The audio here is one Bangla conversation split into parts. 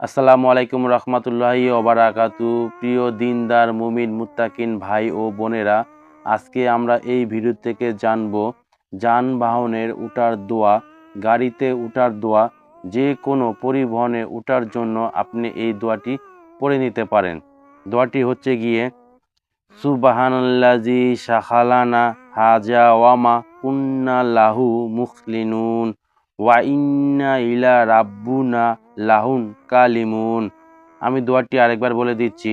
আসসালামু আলাইকুম রহমতুল্লাহি ওবারাকাতু। প্রিয় দিনদার মুমিন মুত্তাকিন ভাই ও বোনেরা, আজকে আমরা এই ভিডিও থেকে জানব যানবাহনের উঠার দোয়া, গাড়িতে উঠার দোয়া। যে কোনো পরিবহনে উঠার জন্য আপনি এই দোয়াটি পড়ে নিতে পারেন। দোয়াটি হচ্ছে গিয়ে সুবহানাল্লাযী শাখালানা হাজা ওয়ামা কুন্না লাহু মুখলিনুন ওয়া ইন্না ইলা রাব্বুনা লাহুন কালিমুন। আমি দোয়াটি আরেকবার বলে দিচ্ছি।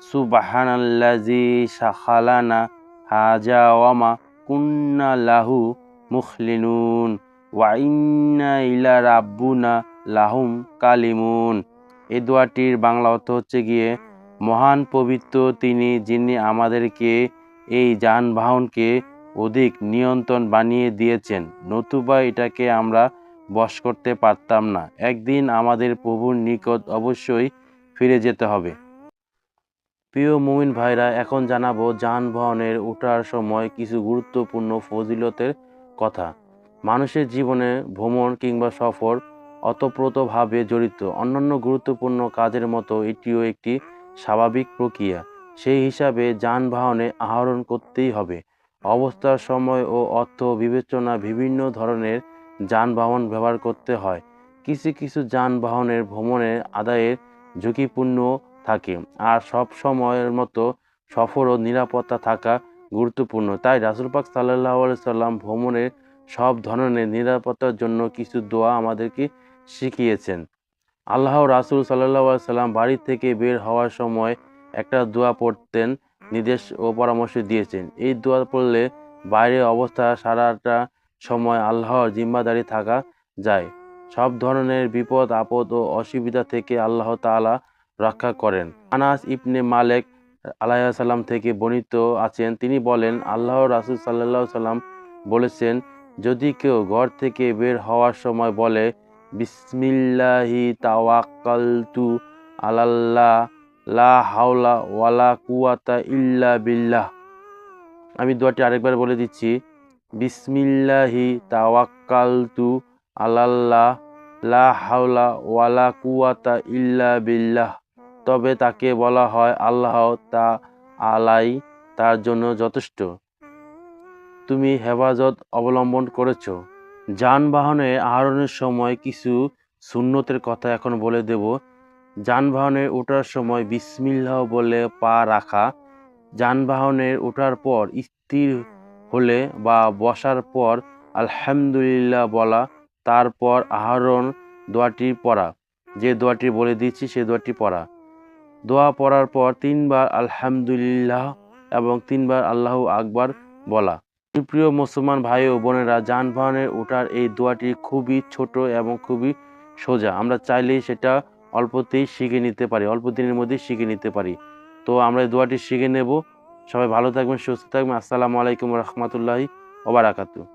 সুবহানাল্লাযী শাখালানা হাজা ওয়ামা কুন্না লাহু মুখলিনুন ওয়া ইন্না ইলা রাব্বুনা লাহুম কালিমুন। এই দোয়াটির বাংলা অর্থ হচ্ছে গিয়ে, মহান পবিত্র তিনি, যিনি আমাদেরকে এই যানবাহনকে অধিক নিয়ন্ত্রণ বানিয়ে দিয়েছেন, নতুবা এটাকে আমরা বশ করতে পারতাম না। একদিন আমাদের প্রভুর নিকট অবশ্যই ফিরে যেতে হবে। প্রিয় মুমিন ভাইরা, এখন জানাবো যানবাহনের ওঠার সময় কিছু গুরুত্বপূর্ণ ফজিলতের কথা। মানুষের জীবনে ভ্রমণ কিংবা সফর ওতপ্রোতভাবে জড়িত অন্যান্য গুরুত্বপূর্ণ কাজের মতো এটিও একটি স্বাভাবিক প্রক্রিয়া। সেই হিসাবে যানবাহনে আরোহণ করতেই হবে। অবস্থার, সময় ও অর্থ বিবেচনা বিভিন্ন ধরনের যানবাহন ব্যবহার করতে হয়। কিছু কিছু যানবাহনের ভ্রমণের আদায়ের ঝুঁকিপূর্ণ থাকে, আর সব সময়ের মতো সফর ও নিরাপত্তা থাকা গুরুত্বপূর্ণ। তাই রাসূল পাক সাল্লাল্লাহু আলাইহি সাল্লাম ভ্রমণের সব ধরনের নিরাপত্তার জন্য কিছু দোয়া আমাদেরকে শিখিয়েছেন। আল্লাহ রাসূল সাল্লাল্লাহু আলাইহি সাল্লাম বাড়ি থেকে বের হওয়ার সময় একটা দোয়া পড়তেন নির্দেশ ও পরামর্শ দিয়েছেন। এই দোয়া পড়লে বাইরের অবস্থা সারাটা সময় আল্লাহর জিম্মাদারি থাকা যায়। সব ধরনের বিপদ আপদ ও অসুবিধা থেকে আল্লাহ তাআলা রক্ষা করেন। আনাস ইবনে মালিক আলাইহিস সালাম থেকে বর্ণিত আছেন, তিনি বলেন, আল্লাহর রাসূল সাল্লাল্লাহু আলাইহি সাল্লাম বলেছেন, যদি কেউ ঘর থেকে বের হওয়ার সময় বলে, বিসমিল্লাহি তাওয়াক্কালতু আলাল্লাহ লা হাওলা ওয়ালা কুওয়াতা ইল্লা বিল্লাহ। আমি দোয়াটি আরেকবার বলে দিচ্ছি। বিসমিল্লাহি তাওয়াক্কালতু আলাল্লাহ লা হাওলা ওয়ালা কুওয়াতা ইল্লা বিল্লাহ। তবে তাকে বলা হয়, আল্লাহ তাআলাই তার জন্য যথেষ্ট। তুমি হেফাজত অবলম্বন করেছ। যানবাহনে আরোহণের সময় কিছু সুন্নতের কথা এখন বলে দেব। যানবাহনে ওঠার সময় বিসমিল্লাহ বলে পা রাখা। যানবাহনে ওঠার পর স্থির হলে বা বসার পর আলহামদুলিল্লাহ বলা। তারপর আরোহণ দোয়াটি পড়া। যে দোয়াটি বলে দিচ্ছি সে দোয়াটি পড়া। দোয়া পড়ার পর 3 বার আলহামদুলিল্লাহ এবং 3 বার আল্লাহু আকবার বলা। প্রিয় মুসলমান ভাই ও বোনেরা, যানবাহনে ওঠার এই দোয়াটি খুবই ছোট এবং খুবই সোজা। আমরা চাইলেই সেটা অল্পতেই শিখে নিতে পারি, অল্প দিনের মধ্যেই শিখে নিতে পারি। তো আমরা এই দোয়াটি শিখে নেব। সবাই ভালো থাকবেন, সুস্থ থাকবেন। আসসালামু আলাইকুম রহমতুল্লাহি ওয়া বারাকাতুহু।